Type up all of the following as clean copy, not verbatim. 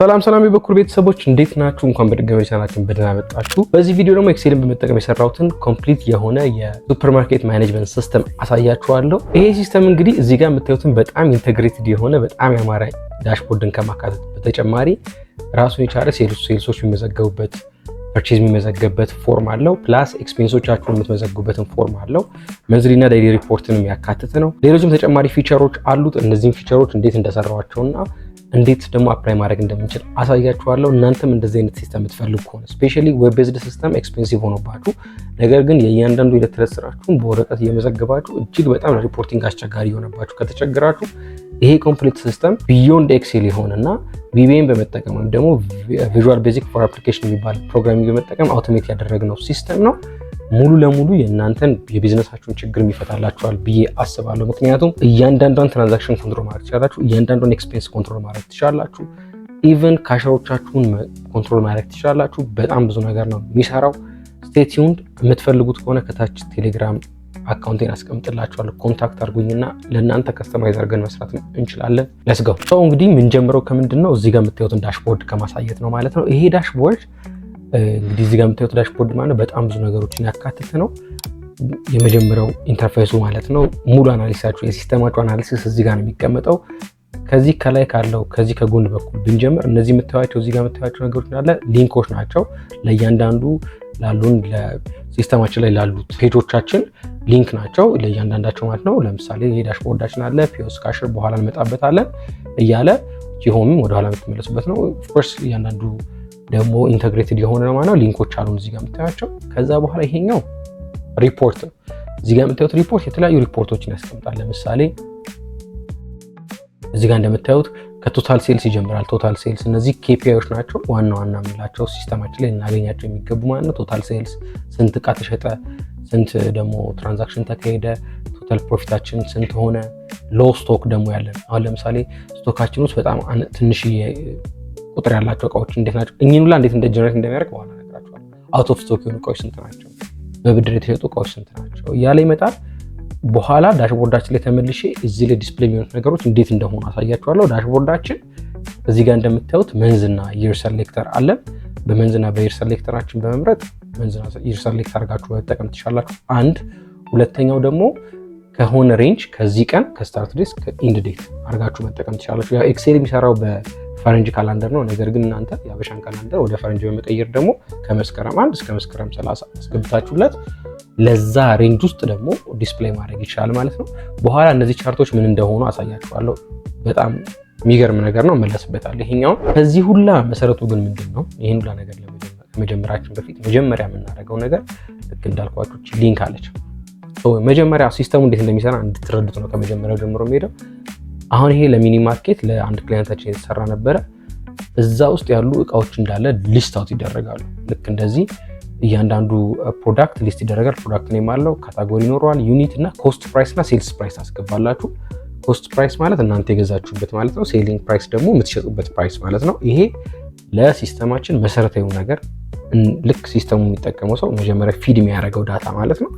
ሰላም የበኩር ቤተሰቦች እንዴት ናችሁ? እንኳን በድጋሚ ቻናላችን በደህና መጣችሁ። በዚህ ቪዲዮ ደግሞ ኤክሴልን በመጠቀም የሰራሁትን ኮምፕሊት የሆነ የሱፐርማርኬት ማኔጅመንት ሲስተም አሳያችኋለሁ። ይሄ ሲስተም እንግዲህ እዚህ ጋር የምታዩትን በጣም ኢንተግሬትድ የሆነ በጣም ያማረ ዳሽቦርድን ከማካተት በተጨማሪ ራሱን የቻለ ሴልሶች የሚመዘገቡበት ፐርቼዝ የሚመዘገበት ፎርም አለው። ፕላስ ኤክስፔንሶቻችሁን የምትመዘግቡበትን ፎርም አለው። መንዝሊና ዳይሊ ሪፖርትንም ያካተተ ነው። ሌሎችም ተጨማሪ ፊቸሮች አሉት። እነዚህም ፊቸሮች እንዴት እንደሰራዋቸውና እንዴት ደግሞ አፕላይ ማድረግ እንደምንችል አሳያችኋለሁ። እናንተም እንደዚህ አይነት ሲስተም የምትፈልጉ ከሆነ ስፔሻሊ ዌብ ቤዝድ ሲስተም ኤክስፔንሲቭ ሆኖባችሁ ነገር ግን የእያንዳንዱ የዕለት ተዕለት ስራችሁን በወረቀት እየመዘገባችሁ እጅግ በጣም ለሪፖርቲንግ አስቸጋሪ የሆነባችሁ ከተቸገራችሁ ይሄ ኮምፕሊት ሲስተም ቢዮንድ ኤክሴል የሆነና ቪቢኤን በመጠቀም ወይም ደግሞ ቪዥዋል ቤዚክ ፎር አፕሊኬሽን የሚባል ፕሮግራሚንግ በመጠቀም አውቶሜት ያደረግነው ሲስተም ነው። ሙሉ ለሙሉ የእናንተን የቢዝነሳችሁን ችግር የሚፈታላችኋል ብዬ አስባለሁ። ምክንያቱም እያንዳንዷን ትራንዛክሽን ኮንትሮል ማድረግ ትችላላችሁ፣ እያንዳንዷን ኤክስፔንስ ኮንትሮል ማድረግ ትችላላችሁ፣ ኢቨን ካሸሮቻችሁን ኮንትሮል ማድረግ ትችላላችሁ። በጣም ብዙ ነገር ነው የሚሰራው። ስቴይ ቲዩንድ። የምትፈልጉት ከሆነ ከታች ቴሌግራም አካውንቴን አስቀምጥላችኋለሁ። ኮንታክት አድርጉኝና ለእናንተ ከስተማይዝ አድርገን መስራት እንችላለን። ለትስ ጎ። ሰው እንግዲህ የምንጀምረው ከምንድን ነው? እዚህ ጋር የምታዩትን ዳሽቦርድ ከማሳየት ነው ማለት ነው። ይሄ ዳሽቦርድ እንግዲህ እዚህ ጋር የምታዩት ዳሽቦርድ ማለት በጣም ብዙ ነገሮችን ያካተተ ነው። የመጀመሪያው ኢንተርፌሱ ማለት ነው። ሙሉ አናሊሲሳችሁ የሲስተማችሁ አናሊሲስ እዚህ ጋር ነው የሚቀመጠው። ከዚህ ከላይ ካለው ከዚህ ከጎን በኩል ብንጀምር እነዚህ የምታዩቸው እዚህ ጋር የምታዩቸው ነገሮች እንዳለ ሊንኮች ናቸው። ለእያንዳንዱ ላሉን ለሲስተማችን ላይ ላሉት ፔጆቻችን ሊንክ ናቸው ለእያንዳንዳቸው ማለት ነው። ለምሳሌ ይሄ ዳሽቦርዳችን አለ፣ ፒኦስ ካሽር በኋላ እንመጣበታለን እያለ ሆምም ወደኋላ የምትመለሱበት ነው። ኦፍኮርስ እያንዳንዱ ደግሞ ኢንተግሬትድ የሆነ ነው ማለት ነው። ሊንኮች አሉን እዚህ ጋር የምታዩቸው። ከዛ በኋላ ይሄኛው ሪፖርት ነው። እዚህ ጋር የምታዩት ሪፖርት የተለያዩ ሪፖርቶችን ያስቀምጣል። ለምሳሌ እዚህ ጋር እንደምታዩት ከቶታል ሴልስ ይጀምራል። ቶታል ሴልስ እነዚህ ኬፒአይዎች ናቸው፣ ዋና ዋና የምንላቸው ሲስተማችን ላይ እናገኛቸው የሚገቡ ማለት ነው። ቶታል ሴልስ ስንት እቃ ተሸጠ፣ ስንት ደግሞ ትራንዛክሽን ተካሄደ፣ ቶታል ፕሮፊታችን ስንት ሆነ። ሎ ስቶክ ደግሞ ያለን አሁን ለምሳሌ ስቶካችን ውስጥ በጣም ትንሽ ቁጥር ያላቸው እቃዎች እንዴት ናቸው፣ እኚህን ሁላ እንዴት ጀነሬት እንደሚያደርግ በኋላ እነግራችኋለሁ። አውት ኦፍ ስቶክ የሆኑ እቃዎች ስንት ናቸው፣ በብድር የተሸጡ እቃዎች ስንት ናቸው እያለ ይመጣል። በኋላ ዳሽቦርዳችን ላይ ተመልሼ እዚህ ላይ ዲስፕሌይ የሚሆኑት ነገሮች እንዴት እንደሆኑ አሳያችኋለሁ። ዳሽቦርዳችን እዚህ ጋር እንደምታዩት መንዝና ይር ሰሌክተር አለን። በመንዝና በይር ሰሌክተራችን በመምረጥ መንዝና ይር ሰሌክተር አድርጋችሁ መጠቀም ትችላላችሁ። አንድ ሁለተኛው ደግሞ ከሆነ ሬንጅ ከዚህ ቀን ከስታርት ዴት ከኢንድ ዴት አድርጋችሁ መጠቀም ትችላላችሁ። ያው ኤክሴል የሚሰራው ፈረንጅ ካላንደር ነው። ነገር ግን እናንተ የአበሻን ካላንደር ወደ ፈረንጅ በመቀየር ደግሞ ከመስከረም 1 እስከ መስከረም 30 አስገብታችሁለት ለዛ ሬንጅ ውስጥ ደግሞ ዲስፕሌይ ማድረግ ይችላል ማለት ነው። በኋላ እነዚህ ቻርቶች ምን እንደሆኑ አሳያችኋለሁ። በጣም የሚገርም ነገር ነው፣ መለስበታለሁ። ይሄኛው ከዚህ ሁላ መሰረቱ ግን ምንድን ነው? ይሄን ሁላ ነገር ከመጀመራችን በፊት መጀመሪያ የምናደርገው ነገር ልክ እንዳልኳችሁ ሊንክ አለች። መጀመሪያ ሲስተሙ እንዴት እንደሚሰራ እንድትረዱት ነው ከመጀመሪያው ጀምሮ የሚሄደው። አሁን ይሄ ለሚኒ ማርኬት ለአንድ ክላይንታችን የተሰራ ነበረ። እዛ ውስጥ ያሉ እቃዎች እንዳለ ሊስት አውት ይደረጋሉ። ልክ እንደዚህ እያንዳንዱ ፕሮዳክት ሊስት ይደረጋል። ፕሮዳክት ኔም አለው፣ ካታጎሪ ይኖረዋል፣ ዩኒት እና ኮስት ፕራይስ እና ሴልስ ፕራይስ አስገባላችሁ። ኮስት ፕራይስ ማለት እናንተ የገዛችሁበት ማለት ነው። ሴሊንግ ፕራይስ ደግሞ የምትሸጡበት ፕራይስ ማለት ነው። ይሄ ለሲስተማችን መሰረታዊ ነገር፣ ልክ ሲስተሙ የሚጠቀመው ሰው መጀመሪያ ፊድ የሚያደርገው ዳታ ማለት ነው።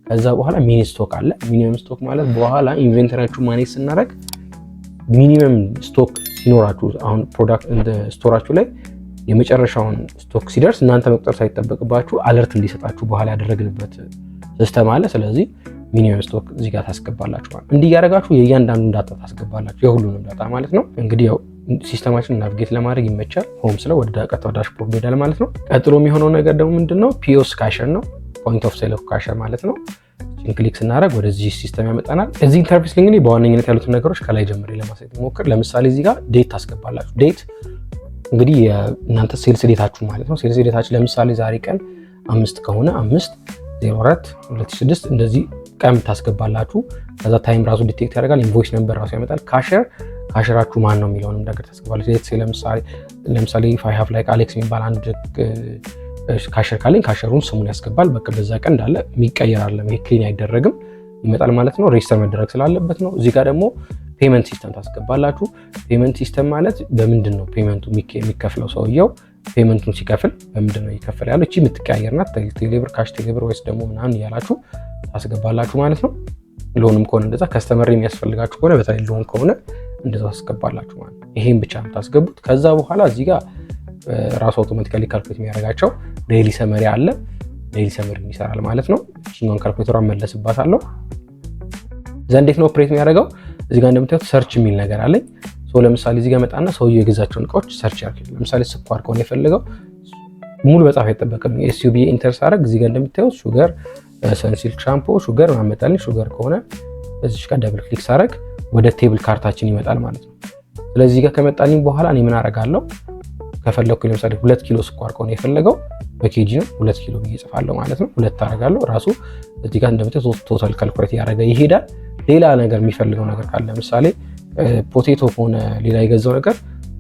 ከዛ በኋላ ሚኒ ስቶክ አለ። ሚኒመም ስቶክ ማለት በኋላ ኢንቨንተሪያችሁ ማኔጅ ስናደርግ ሚኒመም ስቶክ ሲኖራችሁ አሁን ፕሮዳክት እንደ ስቶራችሁ ላይ የመጨረሻውን ስቶክ ሲደርስ እናንተ መቁጠር ሳይጠበቅባችሁ አለርት እንዲሰጣችሁ በኋላ ያደረግንበት ሲስተም አለ። ስለዚህ ሚኒመም ስቶክ እዚህ ጋር ታስገባላችሁ ማለት እንዲህ ያደረጋችሁ የእያንዳንዱን ዳታ ታስገባላችሁ፣ የሁሉንም ዳታ ማለት ነው። እንግዲህ ያው ሲስተማችን ናቪጌት ለማድረግ ይመቻል። ሆም ስለ ወደ ዳሽቦርድ ሄዳል ማለት ነው። ቀጥሎ የሚሆነው ነገር ደግሞ ምንድነው? ፒኦስ ካሸር ነው። ፖይንት ኦፍ ሴል ኦፍ ካሸር ማለት ነው። ክሊክ ስናደርግ ወደዚህ ሲስተም ያመጣናል። እዚህ ኢንተርፌስ ላይ እንግዲህ በዋነኝነት ያሉትን ነገሮች ከላይ ጀምሬ ለማሳየት ሞክር። ለምሳሌ እዚህ ጋር ዴት ታስገባላችሁ። ዴት እንግዲህ እናንተ ሴልስ ዴታችሁ ማለት ነው። ሴልስ ዴታችሁ ለምሳሌ ዛሬ ቀን 5 ከሆነ 5/04/2006 እንደዚህ ቀን ታስገባላችሁ። ከዛ ታይም ራሱ ዲቴክት ያደርጋል። ኢንቮይስ ነምበር ራሱ ያመጣል። ካሸራችሁ ማን ነው የሚለውንም ነገር ታስገባላችሁ። ለምሳሌ ኢፍ አይ ሃቭ ላይክ አሌክስ የሚባል አንድ ካሸር ካለኝ ካሸሩን ስሙን ያስገባል። በቃ በዛ ቀን እንዳለ የሚቀየር አይደለም፣ ይሄ ክሊን አይደረግም ይመጣል ማለት ነው። ሬጅስተር መደረግ ስላለበት ነው። እዚህ ጋር ደግሞ ፔመንት ሲስተም ታስገባላችሁ። ፔመንት ሲስተም ማለት በምንድን ነው ፔመንቱ የሚከፍለው? ሰውየው ፔመንቱን ሲከፍል በምንድን ነው ይከፈል ያለው? እቺ የምትቀያየርናት ቴሌብር፣ ካሽ ቴሌብር ወይስ ደግሞ ምናምን እያላችሁ ታስገባላችሁ ማለት ነው። ሎንም ከሆነ እንደዛ ከስተመር የሚያስፈልጋችሁ ከሆነ በተለይ ሎን ከሆነ እንደዛ ታስገባላችሁ ማለት ነው። ይሄን ብቻ ነው ታስገቡት። ከዛ በኋላ እዚህ ጋር ራሱ አውቶማቲካሊ ካልኩሌት የሚያደርጋቸው ዴይሊ ሰመሪ አለ። ዴይሊ ሰመሪ ይሰራል ማለት ነው። እቺኛውን ካልኩሌተሯን መለስባታለሁ። እንዴት ነው ኦፕሬት የሚያደርገው? እዚህ ጋር እንደምታዩት ሰርች የሚል ነገር አለኝ። ለምሳሌ እዚህ ጋር መጣና ሰውየው የገዛቸውን እቃዎች ሰርች ያደርጋል። ለምሳሌ ስኳር ከሆነ የፈለገው ሙሉ መጻፍ አይጠበቅም። ኤስዩቢ ኢንተር ሳደርግ እዚህ ጋር እንደምታዩት ሹገር፣ ሰንሲልክ ሻምፖ፣ ሹገር ማመጣልኝ። ሹገር ከሆነ እዚህ ጋር ደብል ክሊክ ሳደርግ ወደ ቴብል ካርታችን ይመጣል ማለት ነው። ስለዚህ ጋር ከመጣልኝ በኋላ እኔ ምን አደርጋለሁ? ከፈለኩኝ ለምሳሌ 2 ኪሎ ስኳር ከሆነ የፈለገው በኬጂ ነው 2 ኪሎ ብዬ እጽፋለሁ ማለት ነው። 2 አደርጋለሁ። ራሱ እዚህ ጋር እንደምታዩት ቶታል ካልኩሌት ያደረገ ይሄዳል። ሌላ ነገር የሚፈልገው ነገር ካለ ለምሳሌ ፖቴቶ ከሆነ ሌላ የገዛው ነገር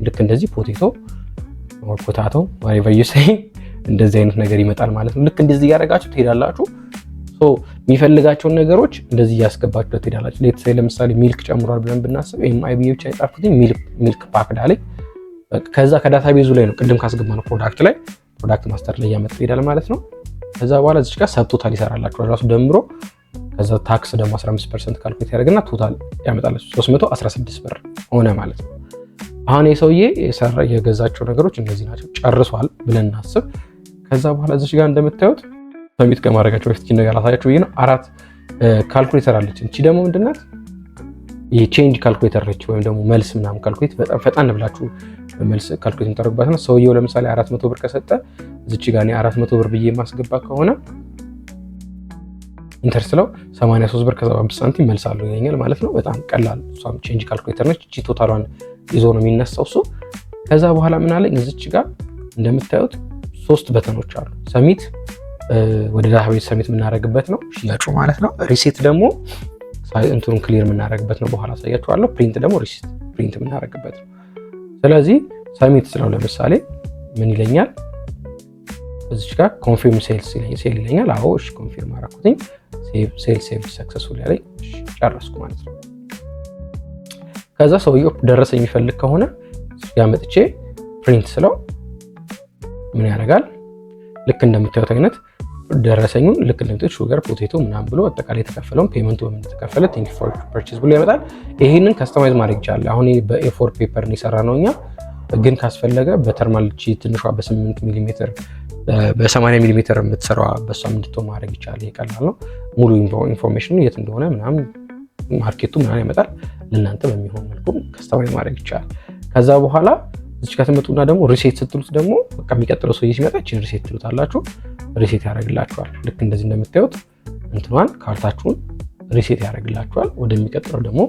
ልክ እንደዚህ ፖቴቶ ኦር ፖታቶ whatever you say እንደዚህ አይነት ነገር ይመጣል ማለት ነው። ልክ እንደዚህ ያደርጋችሁ ትሄዳላችሁ። የሚፈልጋቸውን ነገሮች እንደዚህ እያስገባችሁ ትሄዳላችሁ። ለምሳሌ ሚልክ ጨምሯል ብለን ብናስብ ኤምአይ ብዬ ብቻ የጻፍኩት ሚልክ ፓክ ዳለኝ። ከዛ ከዳታቤዙ ላይ ነው ቅድም ካስገባነው ፕሮዳክት ማስተር ላይ ያመጣ ይሄዳል ማለት ነው። ከዛ በኋላ እዚህ ጋር ሰብ ቶታል ይሰራላችሁ ራሱ ደምሮ። ከዛ ታክስ ደግሞ 15% ካልኩሌት ያደርግና ቶታል ያመጣላችሁ 316 ብር ሆነ ማለት ነው። አሁን የሰውዬ የገዛቸው ነገሮች እነዚህ ናቸው ጨርሷል ብለን እናስብ። ከዛ በኋላ እዚህ ጋር እንደምታዩት ሰሚት ከማድረጋቸው በፊት ነገር አሳያችሁ ብዬ ነው። 4 ካልኩሌተር አለች። እቺ ደግሞ ምንድናት? የቼንጅ ካልኩሌተር ነች፣ ወይም ደግሞ መልስ ምናምን ካልኩሌት በጣም ፈጣን ብላችሁ መልስ ካልኩሌት የምታደርጉባት ነው። ሰውየው ለምሳሌ 400 ብር ከሰጠ እዚች ጋር እኔ 400 ብር ብዬ የማስገባ ከሆነ ኢንተር ስለው 83 ብር ከ75 ሳንቲም መልሳለሁ ይለኛል ማለት ነው። በጣም ቀላል እሷም ቼንጅ ካልኩሌተር ነች። እቺ ቶታሏን ይዞ ነው የሚነሳው እሱ። ከዛ በኋላ ምን አለኝ እዚች ጋር እንደምታዩት 3 በተኖች አሉ። ሰሚት ወደ ዳታቤዝ ሰሚት የምናደርግበት ነው ሽያጩ ማለት ነው። ሪሴት ደግሞ እንትሩን ክሊር የምናደርግበት ነው፣ በኋላ አሳያችኋለሁ። ፕሪንት ደግሞ ሪሲት ፕሪንት የምናደርግበት ነው። ስለዚህ ሰሚት ስለው ለምሳሌ ምን ይለኛል እዚች ጋር ኮንፊርም ሴልስ ይለኛል። አዎ እሺ ኮንፊርም አደረኩትኝ። ሴልስ ሰክሰስፉል ያለኝ ጨረስኩ ማለት ነው። ከዛ ሰውየው ደረሰኝ የሚፈልግ ከሆነ ያመጥቼ ፕሪንት ስለው ምን ያደርጋል? ልክ እንደምታዩት አይነት ደረሰኙን ልክ እንደምታዩት ሹገር ፖቴቶ ምናምን ብሎ አጠቃላይ የተከፈለውን ፔመንቱ በምን ተከፈለ ቴንክ ፎር ፐርቼዝ ብሎ ያመጣል። ይሄንን ከስተማይዝ ማድረግ ይቻላል። አሁን በኤ4 ፔፐር ነው የሰራ ነው እኛ ግን ካስፈለገ በተርማል ትንሿ በ8 ሚሊ ሜትር በ80 ሚሊ ሜትር የምትሰራው በሷም እንድትሆን ማድረግ ይቻላል። ይቀላል ነው። ሙሉ ኢንፎርሜሽኑ የት እንደሆነ ምናምን ማርኬቱ ምናምን ያመጣል። ለእናንተ በሚሆን መልኩ ከስተማይዝ ማድረግ ይቻላል። ከዛ በኋላ እዚህ ጋር ተመጡና ደግሞ ሪሴት ስትሉት ደግሞ በቃ የሚቀጥለው ሰውዬ ሲመጣ እቺን ሪሴት ትሉታላችሁ። ሪሴት ያደርግላችኋል። ልክ እንደዚህ እንደምታዩት እንትኗን ካርታችሁን ሪሴት ያደርግላችኋል። ወደሚቀጥለው ደግሞ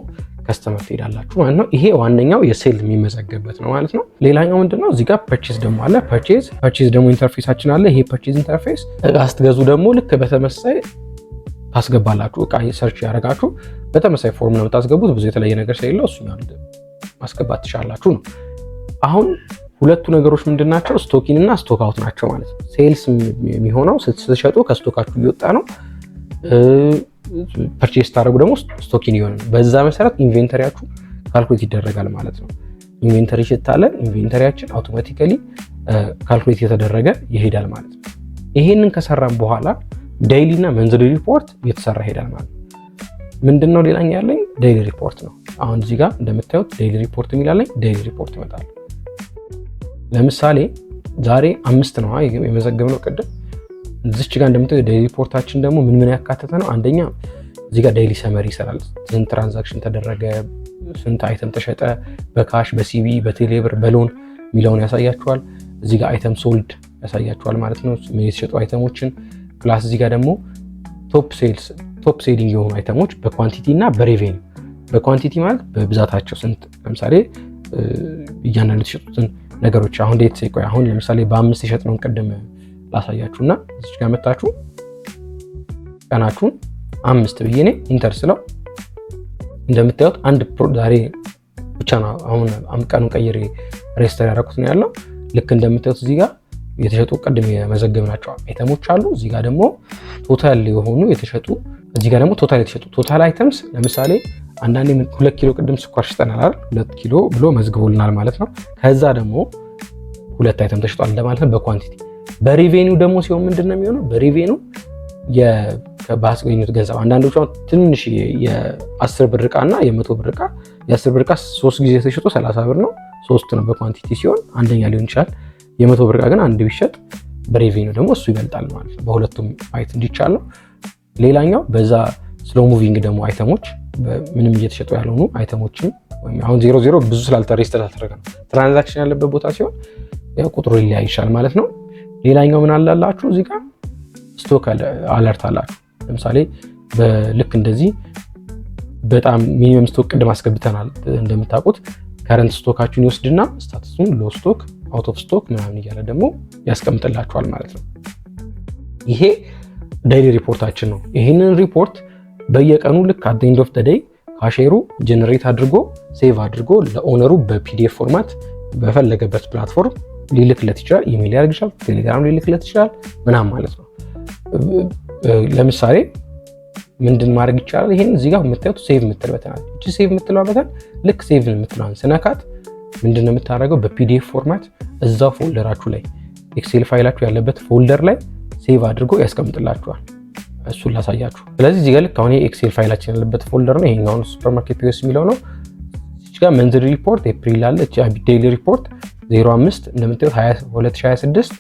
ከስተመር ትሄዳላችሁ ማለት ነው። ይሄ ዋነኛው የሴል የሚመዘገብበት ነው ማለት ነው። ሌላኛው ምንድነው? እዚህ ጋር ፐርቼዝ ደግሞ አለ። ፐርቼዝ ደግሞ ኢንተርፌሳችን አለ። ይሄ ፐርቼዝ ኢንተርፌስ እቃ ስትገዙ ደግሞ ልክ በተመሳይ ታስገባላችሁ። እቃ ሰርች ያደርጋችሁ በተመሳይ ፎርም ነው የምታስገቡት። ብዙ የተለየ ነገር ስለሌለው እሱኛው ማስገባት ትችላላችሁ ነው። አሁን ሁለቱ ነገሮች ምንድናቸው? ስቶኪን እና ስቶክ አውት ናቸው ማለት ነው። ሴልስ የሚሆነው ስትሸጡ ከስቶካችሁ እየወጣ ነው። ፐርቼስ ታደርጉ ደግሞ ስቶኪን ይሆናል። በዛ መሰረት ኢንቬንተሪያችሁ ካልኩሌት ይደረጋል ማለት ነው። ኢንቬንተሪ ሽታለ ኢንቬንተሪያችን አውቶማቲካሊ ካልኩሌት የተደረገ ይሄዳል ማለት ነው። ይሄንን ከሰራን በኋላ ዴይሊ እና መንዝሊ ሪፖርት እየተሰራ ይሄዳል ማለት ነው። ምንድነው ሌላኛ ያለኝ ዴይሊ ሪፖርት ነው። አሁን እዚህ ጋር እንደምታዩት ዴይሊ ሪፖርት የሚላለኝ ዴይሊ ሪፖርት ይመጣል። ለምሳሌ ዛሬ 5 ነው የመዘገብነው ቅድም። እዚች ጋር እንደምታዩት ዴይሊ ሪፖርታችን ደግሞ ምን ያካተተ ነው? አንደኛ እዚህ ጋር ዴይሊ ሰመሪ ይሰራል። ስንት ትራንዛክሽን ተደረገ፣ ስንት አይተም ተሸጠ፣ በካሽ በሲቢ በቴሌብር በሎን የሚለውን ያሳያችኋል። እዚህ ጋር አይተም ሶልድ ያሳያችኋል ማለት ነው የተሸጡ አይተሞችን። ፕላስ እዚህ ጋር ደግሞ ቶፕ ሴሊንግ የሆኑ አይተሞች በኳንቲቲ እና በሬቬኒው። በኳንቲቲ ማለት በብዛታቸው ስንት፣ ለምሳሌ እያንዳንዱ የተሸጡትን ነገሮች አሁን ዴት ቆይ አሁን ለምሳሌ በ5 የሸጥነውን ቅድም ላሳያችሁና እዚህ ጋር መጣችሁ ቀናችሁን 5 ብዬ እኔ ኢንተር ስለው እንደምታዩት አንድ ዛሬ ብቻ ነው አሁን ቀኑን ቀይሬ ሬጅስተር ያደረኩት ነው ያለው። ልክ እንደምታዩት እዚህ ጋር የተሸጡ ቅድም የመዘገብናቸው አይተሞች አሉ። እዚህ ጋር ደግሞ ቶታል የሆኑ የተሸጡ፣ እዚህ ጋር ደግሞ ቶታል የተሸጡ ቶታል አይተምስ። ለምሳሌ አንዳንዴ 2 ኪሎ ቅድም ስኳር ሽጠናል አይደል? 2 ኪሎ ብሎ መዝግቦልናል ማለት ነው። ከዛ ደግሞ 2 አይተም ተሽጧል እንደማለት ነው በኳንቲቲ። በሪቬኒው ደግሞ ሲሆን ምንድነው የሚሆነው? በሪቬኒው ባስገኙት ገንዘብ አንዳንዶቹ ትንሽ የ10 ብር ዕቃ እና የ100 ብር ዕቃ የ10 ብር ዕቃ 3 ጊዜ ተሽጦ 30 ብር ነው። 3 ነው በኳንቲቲ ሲሆን አንደኛ ሊሆን ይችላል። የ100 ብር ዕቃ ግን አንድ ቢሸጥ በሬቬኒው ደግሞ እሱ ይበልጣል ማለት ነው። በሁለቱም ማየት እንዲቻል ነው። ሌላኛው በዛ ስሎ ሙቪንግ ደግሞ አይተሞች ምንም እየተሸጡ ያልሆኑ አይተሞችን አሁን 00 ብዙ ስላልተረገ ነው። ትራንዛክሽን ያለበት ቦታ ሲሆን ያው ቁጥሩ ሊለያይ ይችላል ማለት ነው። ሌላኛው ምን አላላችሁ እዚህ ጋር ስቶክ አለርት አላችሁ። ለምሳሌ በልክ እንደዚህ በጣም ሚኒመም ስቶክ ቅድም አስገብተናል እንደምታውቁት ከረንት ስቶካችሁን ይወስድና ስታተሱን ሎ ስቶክ፣ አውት ኦፍ ስቶክ ምናምን እያለ ደግሞ ያስቀምጥላችኋል ማለት ነው። ይሄ ዴይሊ ሪፖርታችን ነው። ይህንን ሪፖርት በየቀኑ ልክ አት ኤንድ ኦፍ ዘ ዴይ ካሼሩ ጀነሬት አድርጎ ሴቭ አድርጎ ለኦነሩ በፒዲኤፍ ፎርማት በፈለገበት ፕላትፎርም ሊልክለት ይችላል። ኢሜል ያደርግ ይችላል፣ ቴሌግራም ሊልክለት ይችላል ምናምን ማለት ነው። ለምሳሌ ምንድን ማድረግ ይቻላል? ይሄን እዚህ ጋር የምታዩት ሴቭ የምትል በተን አለ። እቺ ሴቭ የምትለው በተን ልክ ሴቭ የምትለዋን ስነካት ምንድነው የምታደርገው? በፒዲኤፍ ፎርማት እዛው ፎልደራችሁ ላይ ኤክሴል ፋይላችሁ ያለበት ፎልደር ላይ ሴቭ አድርጎ ያስቀምጥላችኋል። እሱን ላሳያችሁ። ስለዚህ እዚህ ጋር ልክ አሁን ኤክሴል ፋይላችን ያለበት ፎልደር ነው። ይሄኛው ሱፐርማርኬት ፒኦኤስ የሚለው ነው። እዚህ ጋር መንዝሊ ሪፖርት ኤፕሪል አለ። እቺ ዴይሊ ሪፖርት 05 እንደምታዩት 2026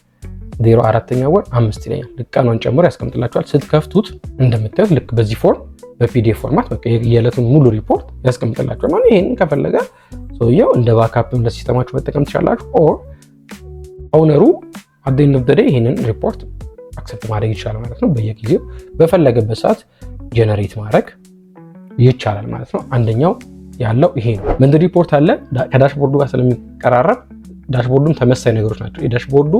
04ኛ ወር 5 ይለኛል። ልክ ቀኗን ጨምሮ ያስቀምጥላችኋል። ስትከፍቱት እንደምታዩት ልክ በዚህ ፎርም በፒዲኤፍ ፎርማት በቃ የዕለቱን ሙሉ ሪፖርት ያስቀምጥላችኋል ማለት ነው። ይሄንን ከፈለገ ሰውየው እንደ ባክአፕም ለሲስተማችሁ መጠቀም ትችላላችሁ። ኦር ኦነሩ አት ዘ ኤንድ ኦፍ ዘ ዴይ ይሄንን ሪፖርት አክሰፕት ማድረግ ይቻላል ማለት ነው። በየጊዜው በፈለገበት ሰዓት ጀነሬት ማድረግ ይቻላል ማለት ነው። አንደኛው ያለው ይሄ ነው። መንዝሊ ሪፖርት አለ። ከዳሽቦርዱ ጋር ስለሚቀራረብ ዳሽቦርዱም ተመሳሳይ ነገሮች ናቸው። የዳሽቦርዱ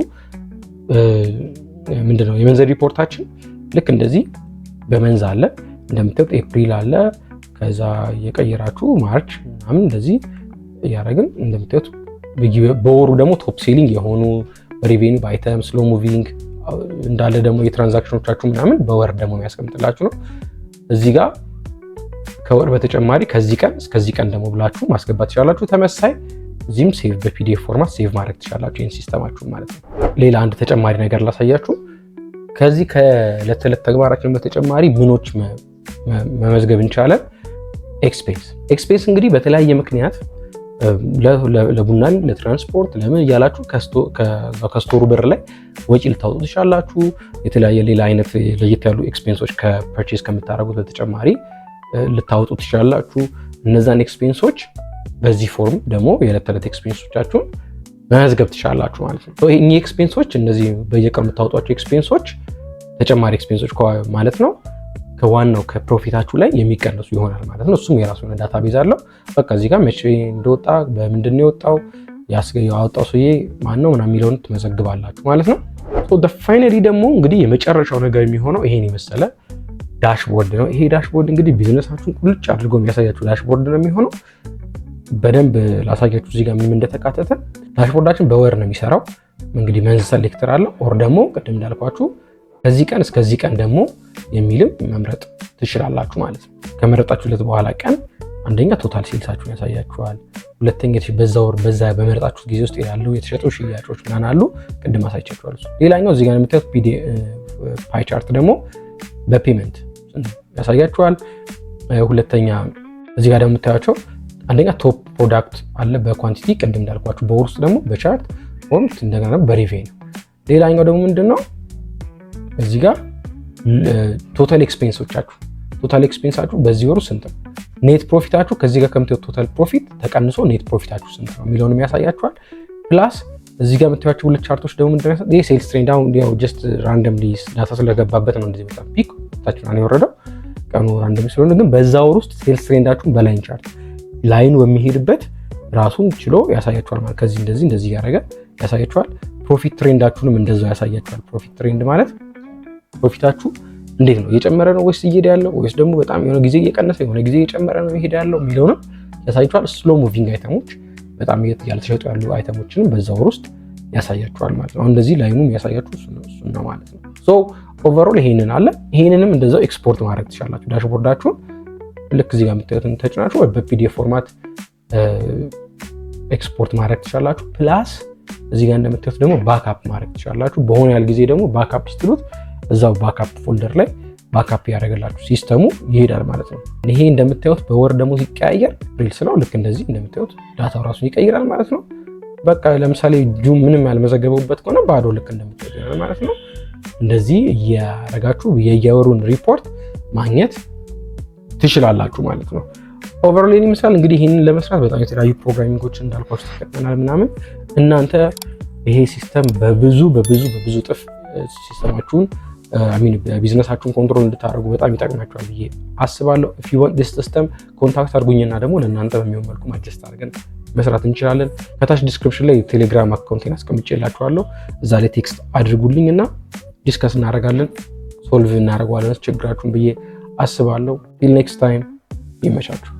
ምንድነው የመንዝሊ ሪፖርታችን ልክ እንደዚህ በመንዝ አለ እንደምታዩት ኤፕሪል አለ። ከዛ የቀየራችሁ ማርች ምናምን እንደዚህ እያደረግን እንደምታዩት በወሩ ደግሞ ቶፕ ሴሊንግ የሆኑ ሬቬኒው በአይተም ስሎ ሙቪንግ እንዳለ ደግሞ የትራንዛክሽኖቻችሁ ምናምን በወር ደግሞ የሚያስቀምጥላችሁ ነው። እዚህ ጋር ከወር በተጨማሪ ከዚህ ቀን እስከዚህ ቀን ደግሞ ብላችሁ ማስገባት ትችላላችሁ። ተመሳሳይ እዚህም ሴቭ በፒዲኤፍ ፎርማት ሴቭ ማድረግ ትችላላችሁ ይህን ሲስተማችሁ ማለት ነው። ሌላ አንድ ተጨማሪ ነገር ላሳያችሁ። ከዚህ ከዕለት ተዕለት ተግባራችን በተጨማሪ ምኖች መመዝገብ እንችላለን። ኤክስፔንስ እንግዲህ በተለያየ ምክንያት ለቡና ለትራንስፖርት ለምን እያላችሁ ከስቶሩ ብር ላይ ወጪ ልታወጡ ትችላላችሁ። የተለያየ ሌላ አይነት ለየት ያሉ ኤክስፔንሶች ከፐርቼስ ከምታደርጉት በተጨማሪ ልታወጡ ትችላላችሁ። እነዛን ኤክስፔንሶች በዚህ ፎርም ደግሞ የዕለት ተዕለት ኤክስፔንሶቻችሁን መመዝገብ ትችላላችሁ ማለት ነው። እኚህ ኤክስፔንሶች እነዚህ በየቀኑ የምታወጧቸው ኤክስፔንሶች ተጨማሪ ኤክስፔንሶች ማለት ነው ከዋናው ከፕሮፊታችሁ ላይ የሚቀነሱ ይሆናል ማለት ነው። እሱም የራሱ የሆነ ዳታቤዝ አለው። በቃ እዚህ ጋር መቼ እንደወጣ በምንድን ነው የወጣው ያወጣው ሰውዬ ማን ነው ምናምን የሚለውን ትመዘግባላችሁ ማለት ነው። ፋይናሊ ደግሞ እንግዲህ የመጨረሻው ነገር የሚሆነው ይሄን የመሰለ ዳሽቦርድ ነው። ይሄ ዳሽቦርድ እንግዲህ ቢዝነሳችሁን ቁልጭ አድርጎ የሚያሳያችሁ ዳሽቦርድ ነው የሚሆነው። በደንብ ላሳያችሁ እዚህ ጋር ምን እንደተካተተ። ዳሽቦርዳችን በወር ነው የሚሰራው። እንግዲህ መንዝ ሰሌክተር አለ። ኦር ደግሞ ቅድም እንዳልኳችሁ ከዚህ ቀን እስከዚህ ቀን ደግሞ የሚልም መምረጥ ትችላላችሁ ማለት ነው። ከመረጣችሁለት በኋላ ቀን አንደኛ ቶታል ሴልሳችሁን ያሳያችኋል። ሁለተኛ በዛ ወር በዛ በመረጣችሁት ጊዜ ውስጥ ያሉ የተሸጡ ሽያጮች ምናምን አሉ። ቅድም አሳይቻችኋለሁ። ሌላኛው እዚህ ጋር የምታዩት ፓይ ቻርት ደግሞ በፔመንት ያሳያችኋል። ሁለተኛ እዚህ ጋር ደግሞ የምታያቸው አንደኛ ቶፕ ፕሮዳክት አለ በኳንቲቲ ቅድም እንዳልኳችሁ፣ በወር ውስጥ ደግሞ በቻርት ወይም እንደገና በሪቬኒው። ሌላኛው ደግሞ ምንድነው እዚህ ጋር ቶታል ኤክስፔንሳችሁ በዚህ ወሩ ስንት ነው፣ ኔት ፕሮፊታችሁ ከዚህ ጋር ከምታዩት ቶታል ፕሮፊት ተቀንሶ ኔት ፕሮፊታችሁ ስንት ነው የሚለውንም ያሳያችኋል። ፕላስ እዚህ ጋር የምታዩቸው ሁለት ቻርቶች ደግሞ ምንድነው ይሄ ሴልስ ትሬንድ አሁን ያው ጀስት ራንደምሊ ዳታ ስለገባበት ነው እንደዚህ በጣም ፒክ ታችሁና ነው የወረደው ቀኑ ራንደም ስለሆነ፣ ግን በዛ ወር ውስጥ ሴልስ ትሬንዳችሁን በላይን ቻርት ላይኑ በሚሄድበት ራሱን ችሎ ያሳያችኋል ማለት ከዚህ እንደዚህ ያደረገ ያሳያችኋል። ፕሮፊት ትሬንዳችሁንም እንደዛው ያሳያችኋል። ፕሮፊት ትሬንድ ማለት ፕሮፊታችሁ እንዴት ነው እየጨመረ ነው ወይስ እየሄደ ያለው ወይስ ደግሞ በጣም የሆነ ጊዜ እየቀነሰ የሆነ ጊዜ እየጨመረ ነው እየሄደ ያለው የሚለውንም ያሳያችኋል። ስሎ ሙቪንግ አይተሞች በጣም ያልተሸጡ ያሉ አይተሞችንም በዛ ወር ውስጥ ያሳያችኋል ማለት ነው። አሁን እንደዚህ ላይኑም ያሳያችሁ እሱን ነው ማለት ነው። ሶ ኦቨርኦል ይሄንን አለ። ይሄንንም እንደዛው ኤክስፖርት ማድረግ ትችላላችሁ። ዳሽቦርዳችሁን ልክ እዚህ ጋር የምታዩትን ተጭናችሁ ወይ በፒዲኤፍ ፎርማት ኤክስፖርት ማድረግ ትችላላችሁ። ፕላስ እዚህ ጋር እንደምታዩት ደግሞ ባክአፕ ማድረግ ትችላላችሁ። በሆነ ያህል ጊዜ ደግሞ ባክአፕ ስትሉት እዛው ባክአፕ ፎልደር ላይ ባካፕ ያደረገላችሁ ሲስተሙ ይሄዳል ማለት ነው። ይሄ እንደምታዩት በወር ደግሞ ሲቀያየር ሪልስ ነው። ልክ እንደዚህ እንደምታዩት ዳታው ራሱን ይቀይራል ማለት ነው። በቃ ለምሳሌ ጁም ምንም ያልመዘገበውበት ከሆነ ባዶ ልክ እንደምታዩት ይሆናል ማለት ነው። እንደዚህ እያደረጋችሁ የየወሩን ሪፖርት ማግኘት ትችላላችሁ ማለት ነው። ኦቨርኦል ይመስላል እንግዲህ ይህንን ለመስራት በጣም የተለያዩ ፕሮግራሚንጎች እንዳልኳችሁ ተጠቅመናል ምናምን። እናንተ ይሄ ሲስተም በብዙ እጥፍ ሲስተማችሁን ቢዝነሳችሁን ኮንትሮል እንድታደርጉ በጣም ይጠቅማችኋል ብዬ አስባለሁ። ኢፍ ዩ ዋንት ዲስ ሲስተም ኮንታክት አድርጉኝና ደግሞ ለእናንተ በሚሆን መልኩ ማጀስት አድርገን መስራት እንችላለን። ከታች ዲስክሪፕሽን ላይ ቴሌግራም አካውንቴን አስቀምጬላችኋለሁ። እዛ ላይ ቴክስት አድርጉልኝ እና ዲስከስ እናደርጋለን፣ ሶልቭ እናደርገዋለን ችግራችሁን ብዬ አስባለሁ። ቲል ኔክስት ታይም ይመቻችሁ።